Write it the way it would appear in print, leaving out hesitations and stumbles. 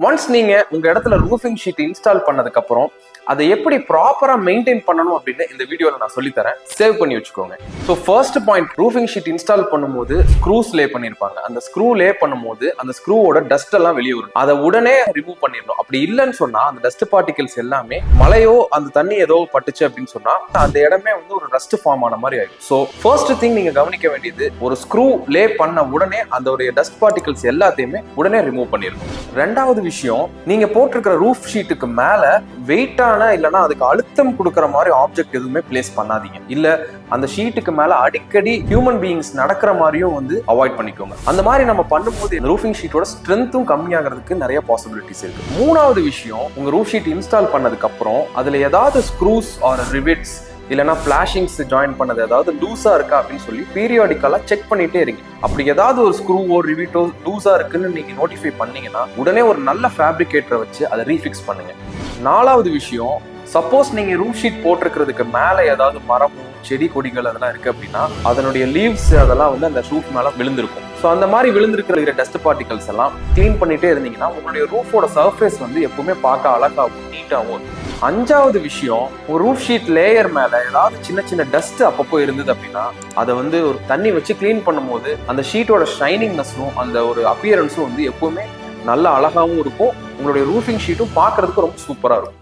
Once நீங்க உங்க இடத்துல ரூஃபிங் ஷீட் இன்ஸ்டால் பண்ணதுக்கு அப்புறம் அதை எப்படி ப்ராப்பரா மெயின்டைன் பண்ணணும் அப்படின்னு இந்த வீடியோல நான் சொல்லி தரேன். சேவ் பண்ணி வச்சுக்கோங்க. So first point, roofing sheet install பண்ணும்போது ஸ்க்ரூஸ் லே பண்ணிருப்பாங்க. அந்த ஸ்க்ரூ லே பண்ணும்போது அந்த ஸ்க்ரூவோட டஸ்ட் எல்லாம் வெளியே வரும். அதை உடனே ரிமூவ் பண்ணிடணும். அப்படி இல்லைன்னு சொன்னா அந்த டஸ்ட் பார்ட்டிகல்ஸ் எல்லாமே மழையோ அந்த தண்ணி ஏதோ பட்டுச்சு அப்படின்னு சொன்னா அந்த இடமே வந்து ஒரு ரஸ்ட் ஃபார்ம் ஆன மாதிரி ஆயிடும். ஸோ ஃபர்ஸ்ட் திங் நீங்க கவனிக்க வேண்டியது, ஒரு ஸ்க்ரூ லே பண்ண உடனே அந்த டஸ்ட் பார்ட்டிகல்ஸ் எல்லாத்தையுமே உடனே ரிமூவ் பண்ணிடணும். ரெண்டாவது விஷயம், நீங்க போட்டிருக்கிற ரூஃப் ஷீட்டுக்கு மேல வெயிட்டான இல்லைன்னா அதுக்கு அழுத்தம் கொடுக்கற மாதிரி ஆப்ஜெக்ட் எதுவுமே பிளேஸ் பண்ணாதீங்க. இல்ல அந்த ஷீட்டுக்கு மேல அடிக்கடி ஹியூமன் பீயிங்ஸ் நடக்கிற மாதிரியும் வந்து அவாய்ட் பண்ணிக்கோங்க. அந்த மாதிரி நம்ம பண்ணும்போது ரூஃபிங் ஷீட்டோட ஸ்ட்ரென்த்தும் கம்மியாகிறதுக்கு நிறைய பாசிபிலிட்டிஸ் இருக்கு. மூணாவது விஷயம், உங்க ரூஃப் ஷீட் இன்ஸ்டால் பண்ணதுக்கு அப்புறம் அதுல ஏதாவது ஸ்க்ரூஸ் ஆர் ரிவிட்ஸ் இல்லைன்னா பிளாஷிங்ஸ் ஜாயின் பண்ணது ஏதாவது லூஸா இருக்கா அப்படின்னு சொல்லி பீரியாடிக்கலா செக் பண்ணிட்டே இருங்க. அப்படி ஏதாவது ஒரு ஸ்க்ரூவோ ரிவிட்டோ லூஸா இருக்குன்னு நீங்க நோட்டிஃபை பண்ணீங்கன்னா உடனே ஒரு நல்ல ஃபேப்ரிகேட்டரை வச்சு அதை ரீஃபிக்ஸ் பண்ணுங்க. நாலாவது விஷயம், சப்போஸ் நீங்க ரூஃப் ஷீட் போட்டிருக்கிறதுக்கு மேல ஏதாவது மரமும் செடி கொடிகள் அதெல்லாம் இருக்கு அப்படின்னா அதனுடைய லீவ்ஸ் அதெல்லாம் வந்து அந்த ரூஃப் மேல விழுந்திருக்கும். ஸோ அந்த மாதிரி விழுந்திருக்கிற டஸ்ட் பார்ட்டிகல்ஸ் எல்லாம் கிளீன் பண்ணிட்டே இருந்தீங்கன்னா உங்களுடைய ரூஃபோட சர்ஃபேஸ் வந்து எப்பவுமே பார்க்க அழகாகவும் நீட்டாகவும் இருக்கும். அஞ்சாவது விஷயம், ஒரு ரூஃப் ஷீட் லேயர் மேல ஏதாவது சின்ன சின்ன டஸ்ட் அப்பப்போ இருந்தது அப்படின்னா அதை வந்து ஒரு தண்ணி வச்சு கிளீன் பண்ணும்போது அந்த ஷீட்டோட ஷைனிங்னஸும் அந்த ஒரு அப்பியரன்ஸும் வந்து எப்பவுமே நல்ல அழகாகவும் இருக்கும். உங்களுடைய ரூஃபிங் ஷீட்டும் பார்க்கறதுக்கு ரொம்ப சூப்பரா இருக்கும்.